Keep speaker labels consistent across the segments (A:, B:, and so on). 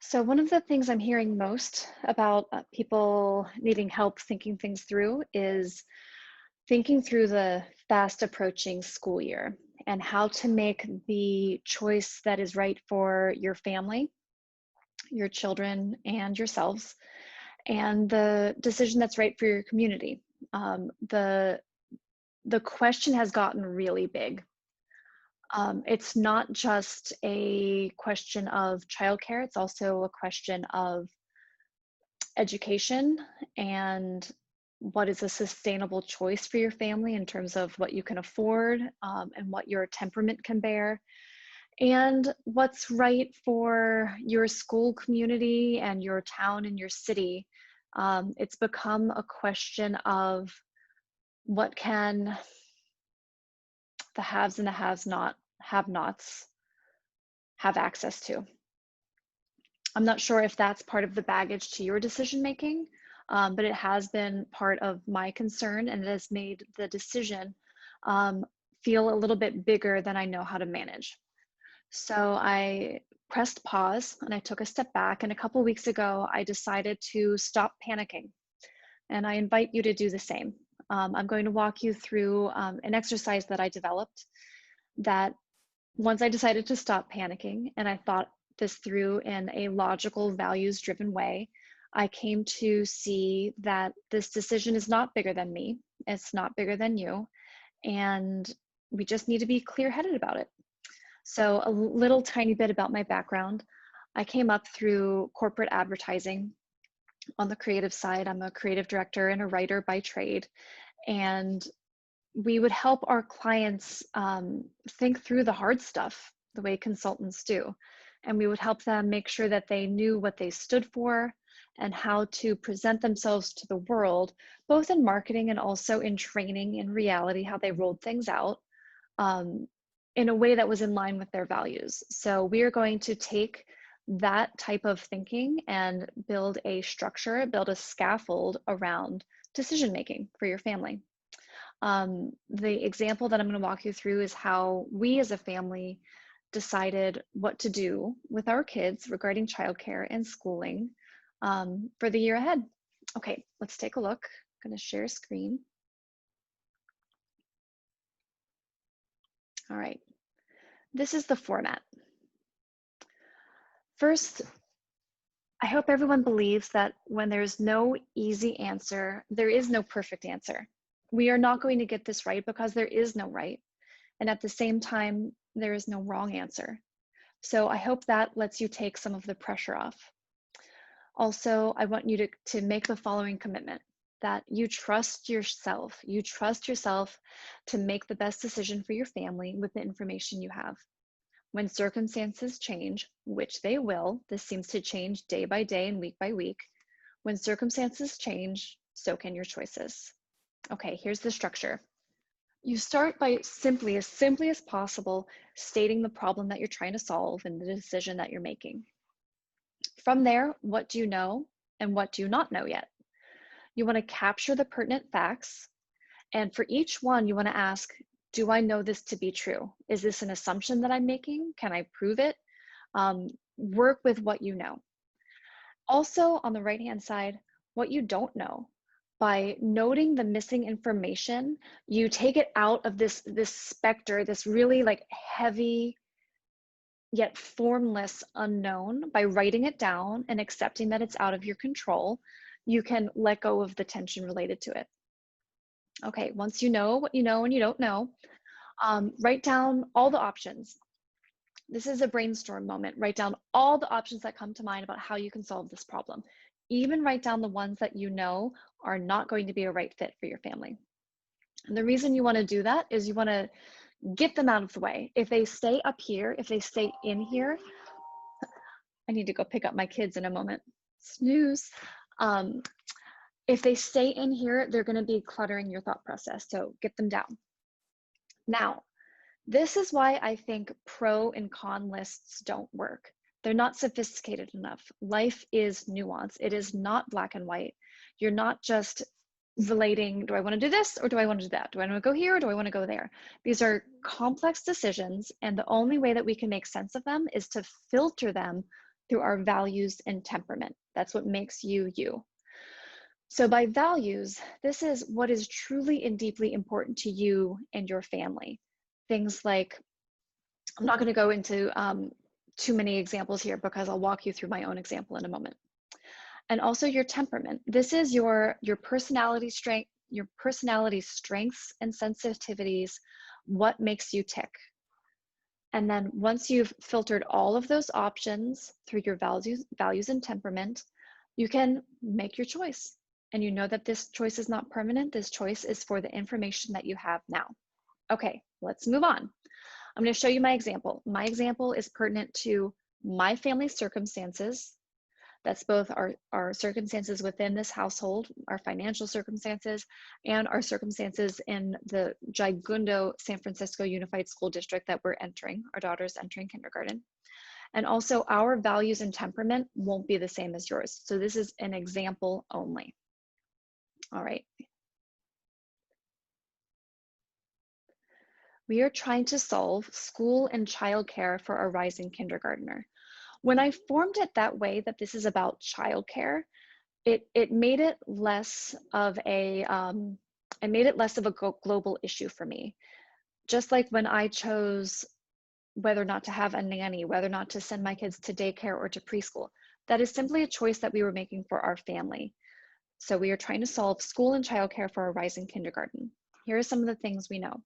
A: So, one of the things I'm hearing most about people needing help thinking things through is thinking through the fast approaching school year and how to make the choice that is right for your family, your children, and yourselves, and the decision that's right for your community. The question has gotten really big. It's not just a question of childcare; it's also a question of education and what is a sustainable choice for your family in terms of what you can afford, and what your temperament can bear, and what's right for your school community and your town and your city. It's become a question of what can the haves and the have nots have access to. I'm not sure if that's part of the baggage to your decision making, but it has been part of my concern, and it has made the decision um, feel a little bit bigger than I know how to manage. So I pressed pause and I took a step back. And a couple weeks ago, I decided to stop panicking. And I invite you to do the same. I'm going to walk you through an exercise that I developed that once I decided to stop panicking and I thought this through in a logical, values driven way, I came to see that this decision is not bigger than me. It's not bigger than you. And we just need to be clear headed about it. So, a little tiny bit about my background. I came up through corporate advertising on the creative side. I'm a creative director and a writer by trade. And we would help our clients think through the hard stuff the way consultants do. And we would help them make sure that they knew what they stood for and how to present themselves to the world, both in marketing and also in training, in reality, how they rolled things out um, in a way that was in line with their values. So we are going to take that type of thinking and build a structure, build a scaffold around decision making for your family. The example that I'm going to walk you through is how we as a family decided what to do with our kids regarding childcare and schooling for the year ahead. Okay, let's take a look. I'm going to share screen. All right, this is the format. First, I hope everyone believes that when there's no easy answer, there is no perfect answer. We are not going to get this right because there is no right. And at the same time, there is no wrong answer. So I hope that lets you take some of the pressure off. Also, I want you to make the following commitment that you trust yourself. You trust yourself to make the best decision for your family with the information you have. When circumstances change, which they will, this seems to change day by day and week by week. When circumstances change, so can your choices. Okay, here's the structure. You start by simply as possible, stating the problem that you're trying to solve and the decision that you're making. From there, what do you know and what do you not know yet? You want to capture the pertinent facts. And for each one, you want to ask, do I know this to be true? Is this an assumption that I'm making? Can I prove it? Work with what you know. Also, on the right-hand side, what you don't know. By noting the missing information, you take it out of this specter, this really like heavy yet formless unknown. By writing it down and accepting that it's out of your control, you can let go of the tension related to it. Okay, once you know what you know and you don't know, write down all the options. This is a brainstorm moment. Write down all the options that come to mind about how you can solve this problem. Even write down the ones that you know are not going to be a right fit for your family. And the reason you want to do that is you want to get them out of the way. If they stay up here, if they stay in here, I need to go pick up my kids in a moment. Snooze. If they stay in here, they're going to be cluttering your thought process. So get them down. Now, this is why I think pro and con lists don't work. They're not sophisticated enough. Life is nuance. It is not black and white. You're not just relating, do I want to do this or do I want to do that? Do I want to go here or do I want to go there? These are complex decisions, and the only way that we can make sense of them is to filter them through our values and temperament. That's what makes you, you. So by values, this is what is truly and deeply important to you and your family. Things like, I'm not going to go into too many examples here because I'll walk you through my own example in a moment. And also your temperament. This is your personality strength, your personality strengths and sensitivities, what makes you tick. And then once you've filtered all of those options through your values and temperament, you can make your choice. And you know that this choice is not permanent. This choice is for the information that you have now. Okay, let's move on. I'm going to show you my example. My example is pertinent to my family's circumstances. That's both our circumstances within this household, our financial circumstances, and our circumstances in the Gigundo San Francisco Unified School District that we're entering. Our daughter's entering kindergarten. And also our values and temperament won't be the same as yours. So this is an example only. All right. We are trying to solve school and childcare for a rising kindergartner. When I formed it that way, that this is about childcare, it made it less of a global issue for me. Just like when I chose whether or not to have a nanny, whether or not to send my kids to daycare or to preschool, that is simply a choice that we were making for our family. So we are trying to solve school and childcare for a rising kindergarten. Here are some of the things we know.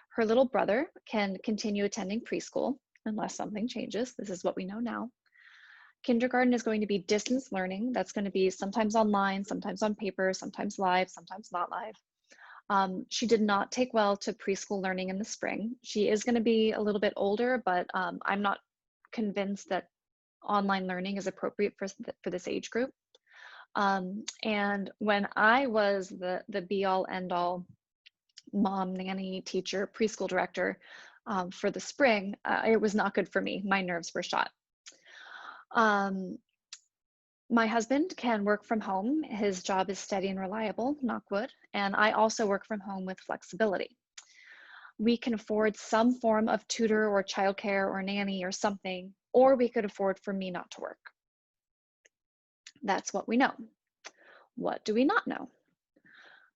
A: Her little brother can continue attending preschool unless something changes. This is what we know now. Kindergarten is going to be distance learning. That's going to be sometimes online, sometimes on paper, sometimes live, sometimes not live. She did not take well to preschool learning in the spring. She is going to be a little bit older, but I'm not convinced that online learning is appropriate for this age group. And when I was the be-all, end-all mom, nanny, teacher, preschool director for the spring, it was not good for me. My nerves were shot. My husband can work from home. His job is steady and reliable, knock wood, and I also work from home with flexibility. We can afford some form of tutor or childcare or nanny or something, or we could afford for me not to work. That's what we know. What do we not know?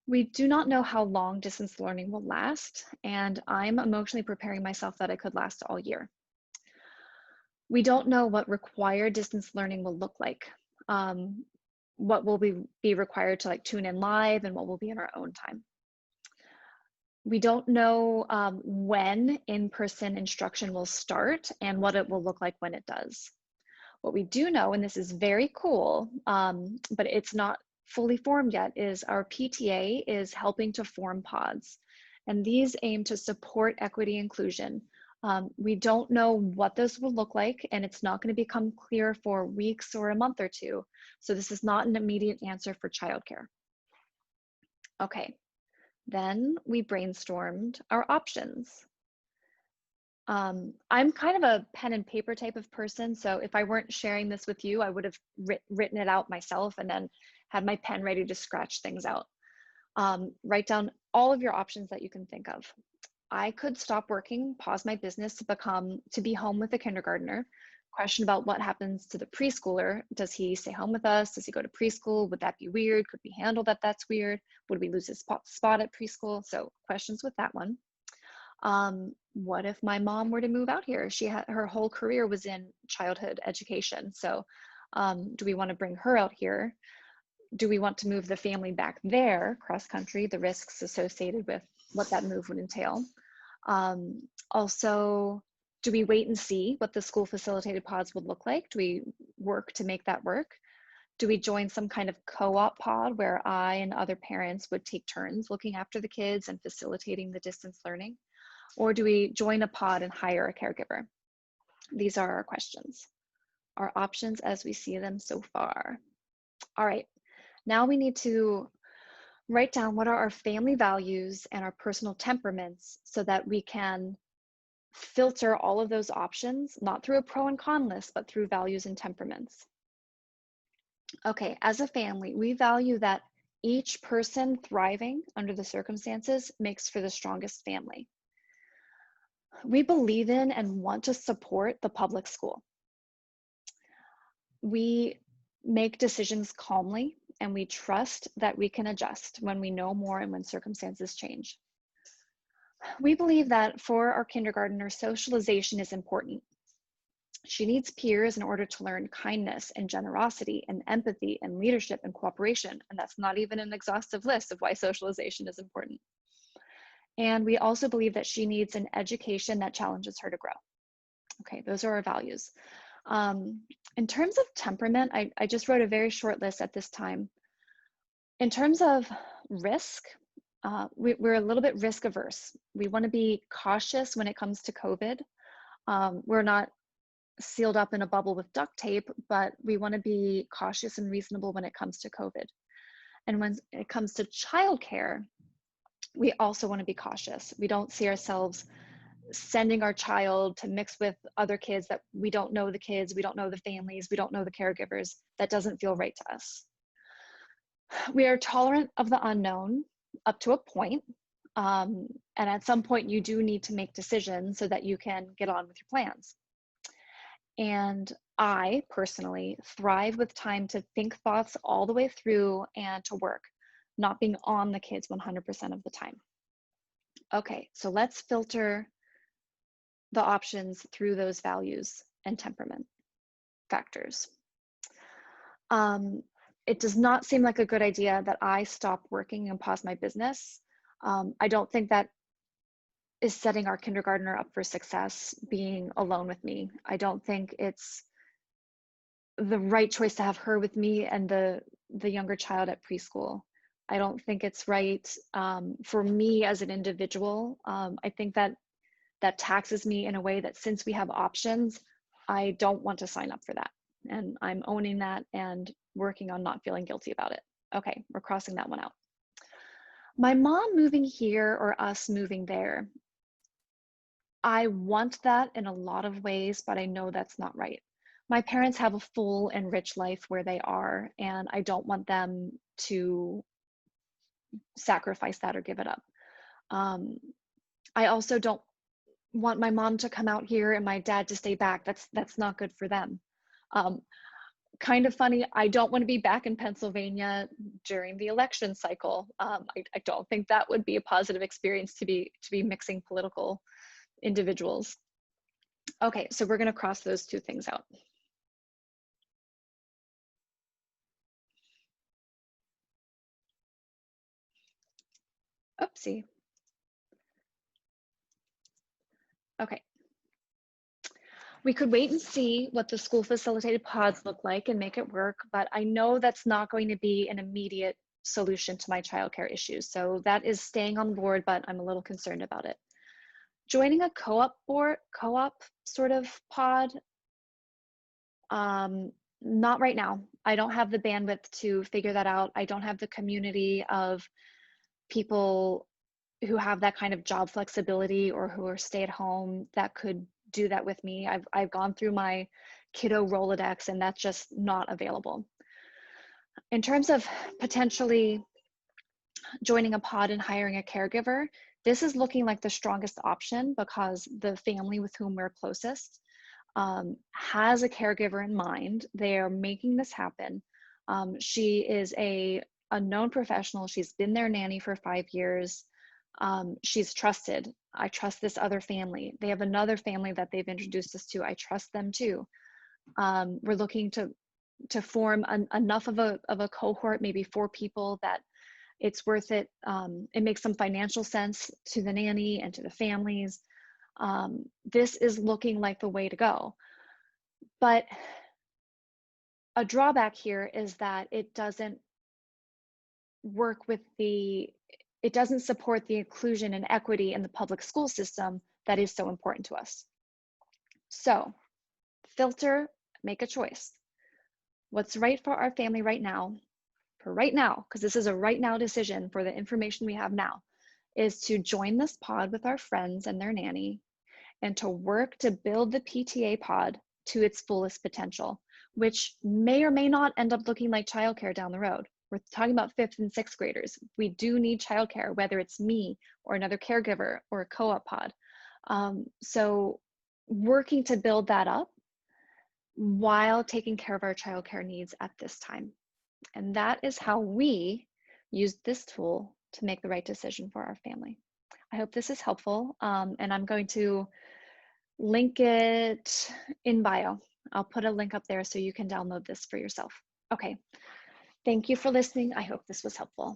A: We do not know how long distance learning will last, and I'm emotionally preparing myself that it could last all year. We don't know what required distance learning will look like. What will be required to tune in live and what will be in our own time. We don't know when in-person instruction will start and what it will look like when it does. What we do know, and this is very cool, but it's not fully formed yet, is our PTA is helping to form pods. And these aim to support equity inclusion. We don't know what those will look like, and it's not going to become clear for weeks or a month or two. So this is not an immediate answer for childcare. Okay, then we brainstormed our options. I'm kind of a pen and paper type of person, so if I weren't sharing this with you, I would have written it out myself and then had my pen ready to scratch things out. Write down all of your options that you can think of. I could stop working, pause my business to be home with a kindergartner. Question about what happens to the preschooler. Does he stay home with us? Does he go to preschool? Would that be weird? Could we handle that that's weird? Would we lose his spot at preschool? So questions with that one. What if my mom were to move out here? Her whole career was in childhood education. So do we want to bring her out here? Do we want to move the family back there, cross country, the risks associated with what that move would entail? Also, do we wait and see what the school facilitated pods would look like? Do we work to make that work? Do we join some kind of co-op pod where I and other parents would take turns looking after the kids and facilitating the distance learning? Or do we join a pod and hire a caregiver? These are our questions, our options as we see them so far. All right, now we need to write down what are our family values and our personal temperaments so that we can filter all of those options, not through a pro and con list, but through values and temperaments. Okay, as a family, we value that each person thriving under the circumstances makes for the strongest family. We believe in and want to support the public school. We make decisions calmly, and we trust that we can adjust when we know more and when circumstances change. We believe that for our kindergartner, socialization is important. She needs peers in order to learn kindness and generosity and empathy and leadership and cooperation. And that's not even an exhaustive list of why socialization is important. And we also believe that she needs an education that challenges her to grow. Okay, those are our values. In terms of temperament, I just wrote a very short list at this time. In terms of risk, we're a little bit risk averse. We want to be cautious when it comes to COVID. We're not sealed up in a bubble with duct tape, but we want to be cautious and reasonable when it comes to COVID. And when it comes to childcare, we also want to be cautious. We don't see ourselves sending our child to mix with other kids that we don't know the kids, we don't know the families, we don't know the caregivers. That doesn't feel right to us. We are tolerant of the unknown up to a point. And at some point you do need to make decisions so that you can get on with your plans. And I personally thrive with time to think thoughts all the way through and to work, not being on the kids 100% of the time. Okay, so let's filter the options through those values and temperament factors. It does not seem like a good idea that I stop working and pause my business. I don't think that is setting our kindergartner up for success, being alone with me. I don't think it's the right choice to have her with me and the younger child at preschool. I don't think it's right for me as an individual. I think that taxes me in a way that, since we have options, I don't want to sign up for that. And I'm owning that and working on not feeling guilty about it. Okay, we're crossing that one out. My mom moving here or us moving there, I want that in a lot of ways, but I know that's not right. My parents have a full and rich life where they are, and I don't want them to sacrifice that or give it up. I also don't want my mom to come out here and my dad to stay back. That's not good for them. Kind of funny, I don't want to be back in Pennsylvania during the election cycle. I don't think that would be a positive experience to be mixing political individuals. Okay, so we're going to cross those two things out. Oopsie. Okay. We could wait and see what the school facilitated pods look like and make it work, but I know that's not going to be an immediate solution to my childcare issues. So that is staying on board, but I'm a little concerned about it. Joining a co-op sort of pod, not right now. I don't have the bandwidth to figure that out. I don't have the community of people who have that kind of job flexibility or who are stay at home that could do that with me. I've gone through my kiddo Rolodex and that's just not available. In terms of potentially joining a pod and hiring a caregiver, this is looking like the strongest option because the family with whom we're closest has a caregiver in mind. They are making this happen. She is a known professional. She's been their nanny for 5 years. She's trusted. I trust this other family. They have another family that they've introduced us to. I trust them too. We're looking to form enough of a cohort, maybe 4 people, that it's worth it. It makes some financial sense to the nanny and to the families. This is looking like the way to go. But a drawback here is that it doesn't work with it doesn't support the inclusion and equity in the public school system that is so important to us. So filter, make a choice. What's right for our family right now, because this is a right now decision for the information we have now, is to join this pod with our friends and their nanny and to work to build the PTA pod to its fullest potential, which may or may not end up looking like childcare down the road. We're talking about 5th and 6th graders. We do need childcare, whether it's me or another caregiver or a co-op pod. So working to build that up while taking care of our childcare needs at this time. And that is how we use this tool to make the right decision for our family. I hope this is helpful, and I'm going to link it in bio. I'll put a link up there so you can download this for yourself. Okay, thank you for listening. I hope this was helpful.